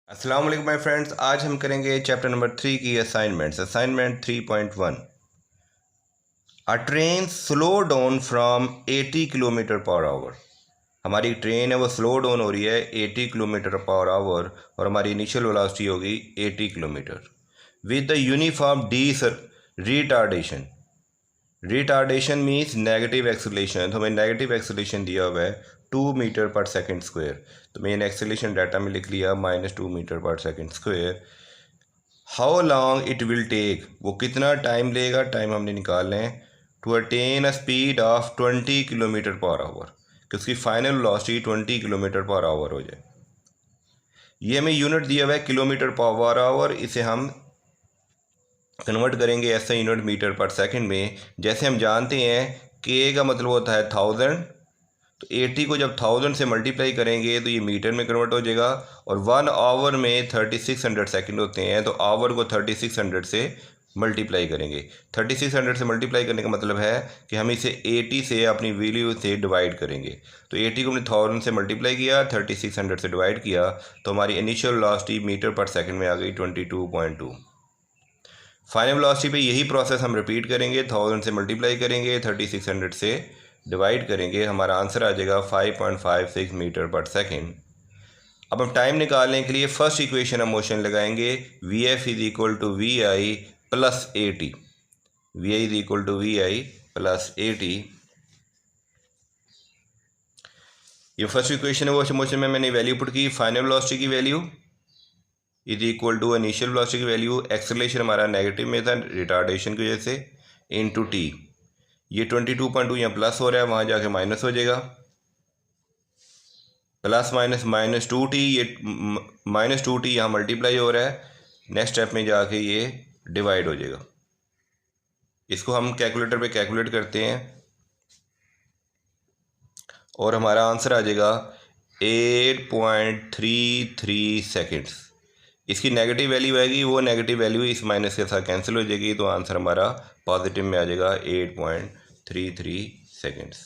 अस्सलाम वालेकुम my friends. आज हम करेंगे चैप्टर नंबर 3 की assignment 3.1। A train slow down from 80 kilometre per our. हमारी ट्रेन है वो स्लो डाउन हो रही है 80 किलोमीटर पर आवर और हमारी इनिशियल वेलोसिटी होगी 80 kilometre with the uniform D retardation. Retardation means negative acceleration. तो हमें नेगेटिव एक्सेलेरेशन दिया हुआ है 2 मीटर पर सेकेंड स्क्वायर। तो मैंने एक्सेलेरेशन डाटा में लिख लिया -2 मीटर पर second square. How long it will take, वो कितना टाइम लेगा, टाइम हमने निकालना है to attain a speed of 20 kilometre per hour, कि उसकी final velocity 20 kilometre per hour हो जाए। ये हमें यूनिट दिया हुआ है किलोमीटर पर आवर, इसे हम कन्वर्ट करेंगे ऐसे यूनिट मीटर पर सेकंड में। जैसे हम जानते हैं के का मतलब होता है 1000, तो 80 को जब 1000 से मल्टीप्लाई करेंगे तो ये मीटर में कन्वर्ट हो जाएगा। और 1 आवर में 3600 सेकंड होते हैं, तो आवर को 3600 से मल्टीप्लाई करेंगे। 3600 से मल्टीप्लाई करने का मतलब है कि हम इसे 80 से अपनी वैल्यू से डिवाइड करेंगे। तो 80 को हमने 1000 से मल्टीप्लाई किया, 3600 से डिवाइड किया, तो हमारी इनिशियल वेलोसिटी मीटर पर सेकंड में आ गई 22.2। फाइनल वेलोसिटी पे यही प्रोसेस हम रिपीट करेंगे। 1000 से मल्टीप्लाई करेंगे, 3600 से डिवाइड करेंगे, हमारा आंसर आ जाएगा 5.56 मीटर पर सेकेंड। अब हम टाइम निकालने के लिए फर्स्ट इक्वेशन हम मोशन लगाएंगे। V F is equal to V I plus A T. V I is equal to V I plus A T. ये फर्स्ट इक्वेशन है, वो मोशन में मैंने वैल्यू पुट की। फाइनल वेलोसिटी की value is equal to initial velocity की value. Acceleration हमारा negative में था रिटार्डेशन की वजह से, इन टू टी। ये 22.2 यहाँ प्लस हो रहा है, वहाँ जाके माइनस हो जाएगा। प्लस माइनस -2t, ये -2t यहाँ मल्टीप्लाई हो रहा है, नेक्स्ट स्टेप में जाके ये डिवाइड हो जाएगा। इसको हम कैलकुलेटर पे कैलकुलेट करते हैं और हमारा आंसर आ जाएगा 8.33 सेकेंड्स। इसकी नेगेटिव वैल्यू आएगी, वो नेगेटिव वैल्यू इस माइनस के साथ कैंसिल हो जाएगी, तो आंसर हमारा पॉजिटिव में आ जाएगा 8.33 सेकेंड्स।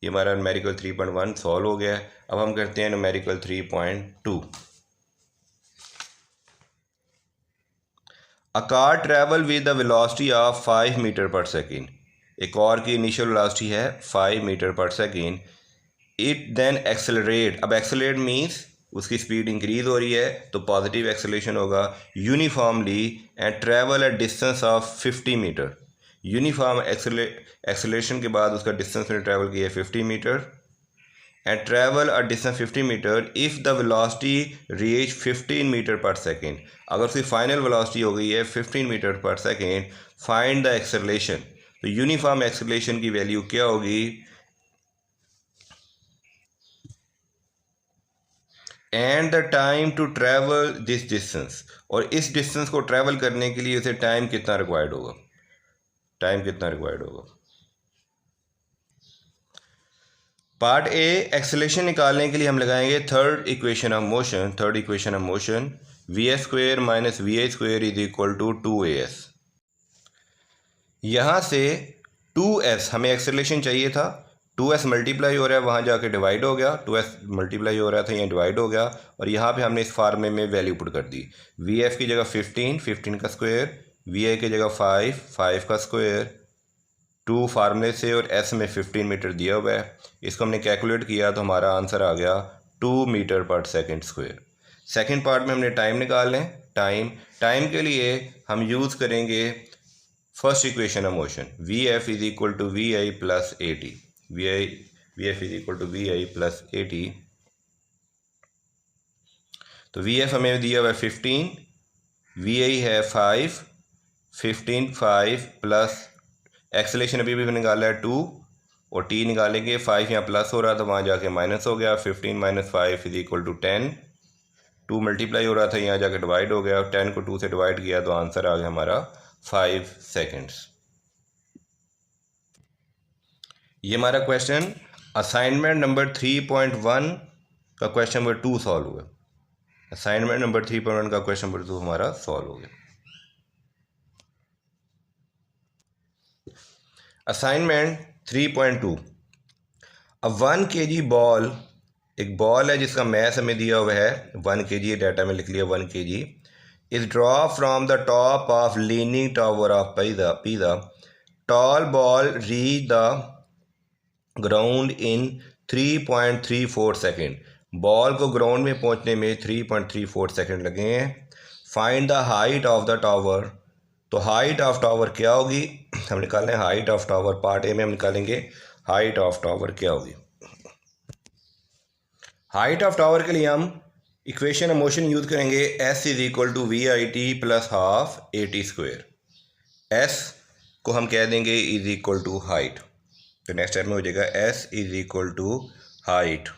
ये हमारा न्यूमेरिकल 3.1 सॉल्व हो गया है। अब हम करते हैं numerical 3.2। A car travel with the velocity of 5 metre पर सेकेंड। एक कार की इनिशियल वेलोसिटी है 5 मीटर पर सेकेंड। It then accelerate. अब एक्सेलरेट मीन्स उसकी स्पीड इंक्रीज हो रही है, तो पॉजिटिव एक्सेलरेशन होगा uniformly and travel a distance of 50 metre. Uniform acceleration के बाद उसका डिस्टेंस में ट्रैवल किया 50 metre and travel a distance 50 metre if the velocity reach 15 metre पर सेकेंड। अगर उसकी फाइनल वेलोसिटी हो गई है 15 मीटर पर सेकेंड, फाइंड द एक्सेलरेशन। तो यूनिफॉर्म एक्सेलरेशन की वैल्यू क्या होगी, and the time to travel this distance. और इस डिस्टेंस को ट्रैवल करने के लिए उसे टाइम कितना रिक्वायर्ड होगा, टाइम कितना रिक्वायर्ड होगा। पार्ट ए, एक्सेलरेशन निकालने के लिए हम लगाएंगे third equation of motion. Third equation of motion, V S square minus V I square is equal to 2as। यहाँ से 2s हमें एक्सेलरेशन चाहिए था, 2s मल्टीप्लाई हो रहा है, वहाँ जाके डिवाइड हो गया। 2s मल्टीप्लाई हो रहा था, यहाँ डिवाइड हो गया, और यहाँ पे हमने इस फार्मूले में वैल्यू पुट कर दी। वी एफ की जगह 15 का स्क्वायर, वी आई की जगह 5 का स्क्वायर, 2 फार्मूले से, और एस में 15 मीटर दिया हुआ है। इसको हमने कैलकुलेट किया तो हमारा आंसर आ गया 2 मीटर पर सेकेंड स्क्वायर। सेकेंड पार्ट में हमने टाइम निकालना है। टाइम के लिए हम यूज़ करेंगे first equation of motion, V F is equal to V I plus A T. V F is equal to V I plus A T. तो V F हमें दिया हुआ है 15, वी आई है 5, 15 5 प्लस एक्सेलरेशन अभी भी निकाला है 2, और टी निकालेंगे। 5 यहाँ प्लस हो रहा था, वहाँ जाके माइनस हो गया। 15 minus 5 is equal to 10। 2 multiply हो रहा था, यहाँ जाके डिवाइड हो गया, और 10 को 2 से डिवाइड किया तो आंसर आ गया हमारा 5 सेकेंड्स। ये हमारा क्वेश्चन असाइनमेंट नंबर 3.1 का क्वेश्चन नंबर 2 सॉल्व हुआ। असाइनमेंट नंबर 3.1 का क्वेश्चन नंबर 2 हमारा सॉल्व हो गया। असाइनमेंट 3.2, a 1 kg ball एक बॉल है जिसका मैस हमें दिया हुआ है 1 kg, डाटा में लिख लिया 1 kg, is drop from the top of leaning tower of Pisa tall ball reach the ground in 3.34 second. Ball को ग्राउंड में पहुंचने में 3.34 सेकेंड लगे हैं। Find the height of the tower. तो हाइट ऑफ टावर क्या होगी, हम निकालें height of tower. Part A में हम निकालेंगे हाइट ऑफ टावर क्या होगी। हाइट ऑफ टावर के लिए हम इक्वेशन ऑफ मोशन यूज़ करेंगे S is equal to VIT plus half AT square. S को हम कह देंगे इज इक्वल टू हाइट, तो नेक्स्ट स्टेप में हो जाएगा S is equal to height.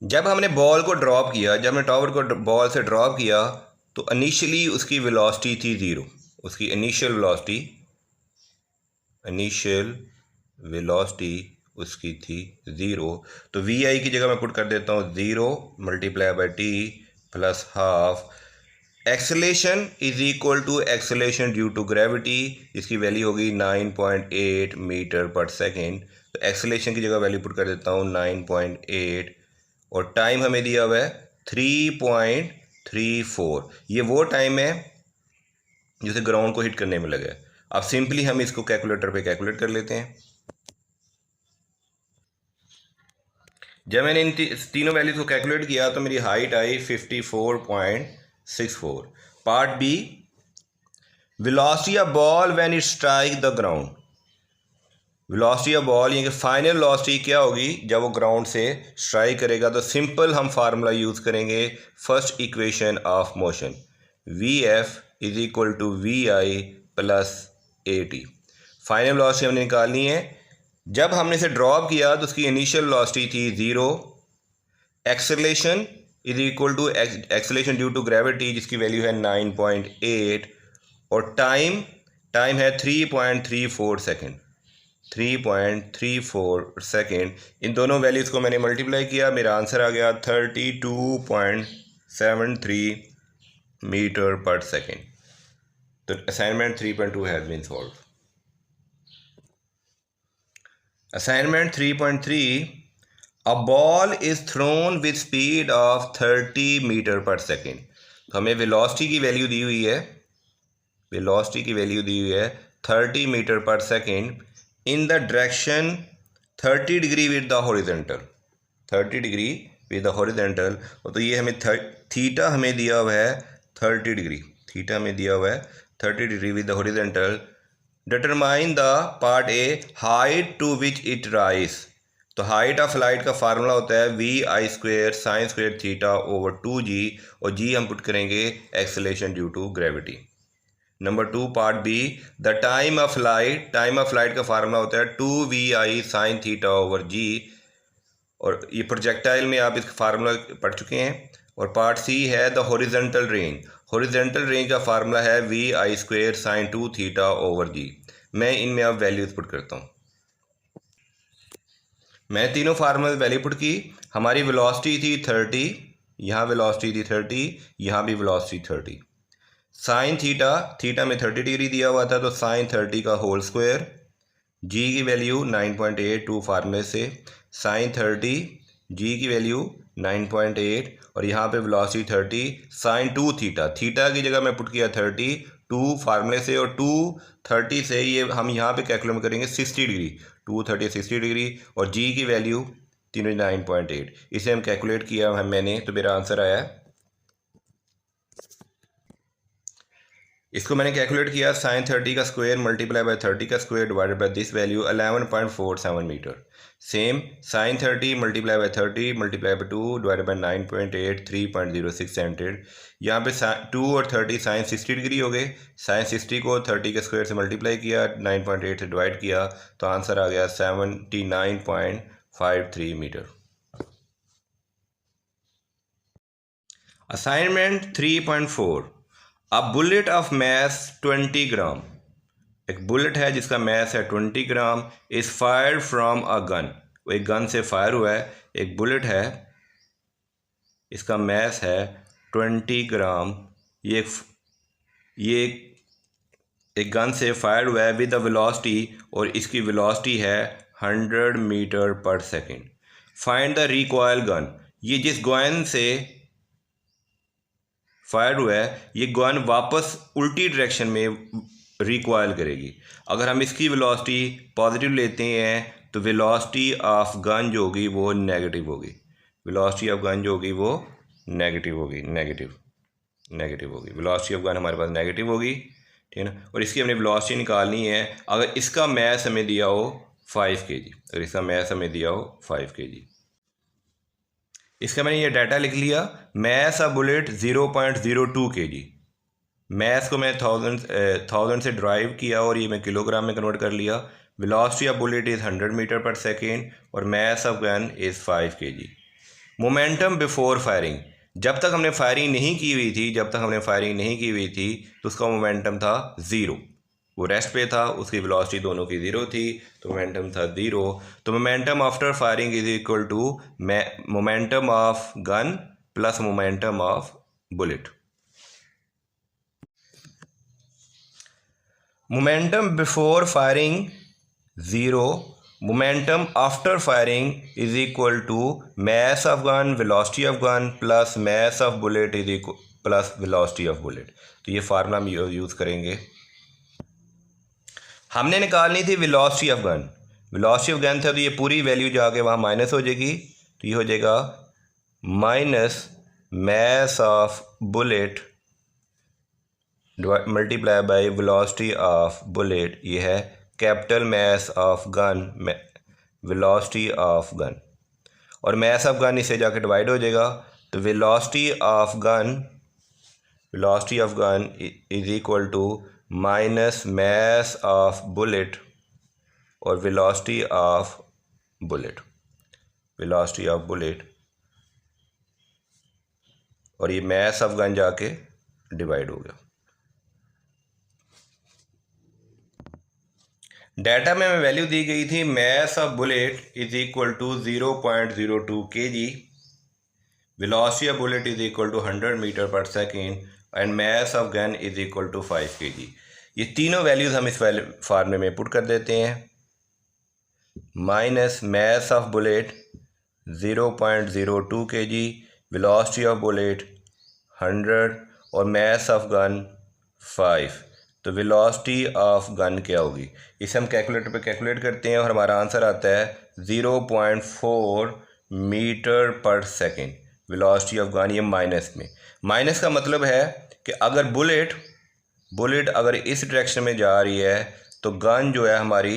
जब हमने बॉल को ड्रॉप किया, जब हमने टावर को बॉल से ड्रॉप किया तो इनिशियली उसकी वेलोसिटी थी 0। उसकी इनिशियल वेलोसिटी उसकी थी 0। तो VI की जगह मैं पुट कर देता हूँ 0 multiply by T plus half. Acceleration is equal to acceleration due to gravity, इसकी वैल्यू होगी 9.8 मीटर पर सेकेंड। तो एक्सेलेरेशन की जगह वैल्यू पुट कर देता हूँ 9.8 और टाइम हमें दिया हुआ है 3.34। ये वो टाइम है जिसे ग्राउंड को हिट करने में लगा है। अब सिंपली हम इसको कैलकुलेटर पे कैलकुलेट कर लेते हैं। जब मैंने इन तीनों वैल्यूज को कैलकुलेट किया तो मेरी हाइट आई 54.64। Part B, velocity of ball when it strike the ground. Velocity of ball यानी कि फाइनल वेलोसिटी क्या होगी जब वो ग्राउंड से स्ट्राइक करेगा। तो सिंपल हम फार्मूला यूज़ करेंगे first equation of motion, VF is equal to VI plus AT। Final velocity हमने निकालनी है। जब हमने इसे ड्रॉप किया तो उसकी इनिशियल वेलोसिटी थी 0। Acceleration is equal to acceleration due to gravity जिसकी वैल्यू है 9.8 और टाइम है 3.34 सेकेंड। 3.34 सेकेंड। इन दोनों वैल्यूज़ को मैंने मल्टीप्लाई किया, मेरा आंसर आ गया 32.73 मीटर पर सेकेंड। तो assignment 3.2 has been solve. Assignment 3.3, a ball is thrown with speed of 30 metre पर सेकेंड। तो हमें वेलोसिटी की वैल्यू दी हुई है, 30 मीटर पर second in the direction 30 degree with the horizontal, 30 degree with the horizontal. तो ये हमें थीटा हमें दिया हुआ है 30 डिग्री, थीटा हमें दिया हुआ है 30 degree with the horizontal. Determine the part A height to which it rise. तो हाइट ऑफ लाइट का फार्मूला होता है VI square sine square theta over 2G और G हम पुट करेंगे acceleration due to gravity. Number 2 part B, the time of flight का formula होता है 2VI sine theta over G और ये प्रोजेक्टाइल में आप इसका फार्मूला पढ़ चुके हैं। और पार्ट सी है द हॉरिजॉन्टल रेंज का फार्मूला है VI square sign 2 theta over G। मैं इनमें अब वैल्यूज पुट करता हूँ। मैं तीनों फार्मूला वैल्यू पुट की। हमारी वेलोसिटी थी 30, यहाँ वेलोसिटी थी 30, यहाँ भी वेलोसिटी 30। साइन थीटा में 30 डिग्री दिया हुआ था तो साइन 30 का होल स्क्वायर। G की वैल्यू 9.82 फार्मूले से, साइन 30 G की वैल्यू 9.8 और यहाँ पे वेलोसिटी 30 साइन 2 थीटा की जगह मैं पुट किया 30 2 फार्मूले से और 230 से ये हम यहाँ पे कैलकुलेट करेंगे 60 डिग्री, 230 60 डिग्री और G की वैल्यू 9.8। इसे हम कैलकुलेट किया मैंने तो मेरा आंसर आया, इसको मैंने कैलकुलेट किया साइन 30 का स्क्वायर मल्टीप्लाई बाय 30 का square divided by this value 11.47 metre. Same sine 30 multiply by 30 multiply by 2 divided by 9.8 3.06 centimetre. यहाँ पे 2 और 30 साइन 60 डिग्री हो गए। साइन 60 को 30 के स्क्वायर से मल्टीप्लाई किया, 9.8 से डिवाइड किया तो आंसर आ गया 79.53 metre. Assignment 3.4, a bullet of mass 20 gram. एक बुलेट है जिसका मैस है 20 gram, is fired from a gun. वो एक गन से फायर हुआ है। एक बुलेट है, इसका मैस है 20 ग्राम, ये एक गन से फायर हुआ है विद द वेलोसिटी और इसकी वेलोसिटी है 100 मीटर पर second. Find the recoil gun. ये जिस गन से फायर हुआ है ये गन वापस उल्टी डायरेक्शन में रिकॉयल करेगी। अगर हम इसकी वेलोसिटी पॉजिटिव लेते हैं तो वेलोसिटी ऑफ गन जो होगी वो नेगेटिव होगी। वेलोसिटी ऑफ गन जो होगी वो नेगेटिव होगी, नेगेटिव होगी। वेलोसिटी ऑफ गन हमारे पास नेगेटिव होगी, ठीक है ना। और इसकी हमने वेलोसिटी निकालनी है। अगर इसका मैथ हमें दिया हो 5 kg, अगर इसका मैथ हमें दिया हो 5 kg, इसका मैंने ये डाटा लिख लिया। Math of bullet 0.02 kg। Math को मैं थाउजेंड से ड्राइव किया और ये मैं किलोग्राम में कन्वर्ट कर लिया। Velocity of bullet is 100 metre पर सेकेंड और mass of gun is 5 kg। Momentum before firing, जब तक हमने फायरिंग नहीं की हुई थी तो उसका मोमेंटम था 0। वो रेस्ट पे था, उसकी वेलोसिटी दोनों की 0 थी, तो मोमेंटम था 0। तो momentum after firing is equal to momentum of gun plus momentum of bullet. Momentum before firing 0, momentum after firing is equal to mass of gun, velocity of gun plus mass of bullet is equal plus velocity of bullet. तो ये formula हम use करेंगे। हमने निकालनी थी velocity of gun. Velocity of gun था तो ये पूरी वैल्यू जाके वहाँ माइनस हो जाएगी, तो ये हो जाएगा minus mass of bullet multiply by velocity of bullet. ये है capital mass of gun, velocity of gun, और मास ऑफ गन इससे जाके डिवाइड हो जाएगा। तो velocity of gun is equal to minus mass of bullet और वेलोसिटी ऑफ बुलेट, और ये मास ऑफ गन जाके डिवाइड हो गया। डाटा में वैल्यू दी गई थी mass of bullet is equal to 0.02 kg, velocity of bullet is equal to 100 metre पर second and mass of gun is equal to 5 kg। ये तीनों वैल्यूज़ हम इस फार्मूले में पुट कर देते हैं। Minus mass of bullet 0.02 kg, velocity of bullet 100 और मास ऑफ गन 5। तो वेलोसिटी ऑफ गन क्या होगी, इसे हम कैलकुलेटर पे कैलकुलेट करते हैं और हमारा आंसर आता है 0.4 मीटर पर सेकेंड। वेलोसिटी ऑफ गन, ये माइनस का मतलब है कि अगर बुलेट अगर इस डायरेक्शन में जा रही है तो गन जो है हमारी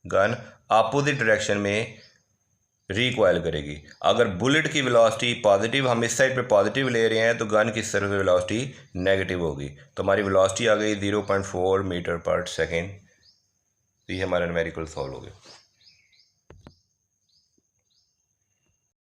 गन अपोजिट डायरेक्शन में रिकॉयल करेगी। अगर बुलेट की वेलोसिटी पॉजिटिव, हम इस साइड पे पॉजिटिव ले रहे हैं, तो गन की तरफ वेलोसिटी नेगेटिव होगी। तो हमारी वेलोसिटी आ गई 0.4 मीटर पर सेकेंड। तो ये हमारा न्यूमेरिकल सॉल्व हो गया।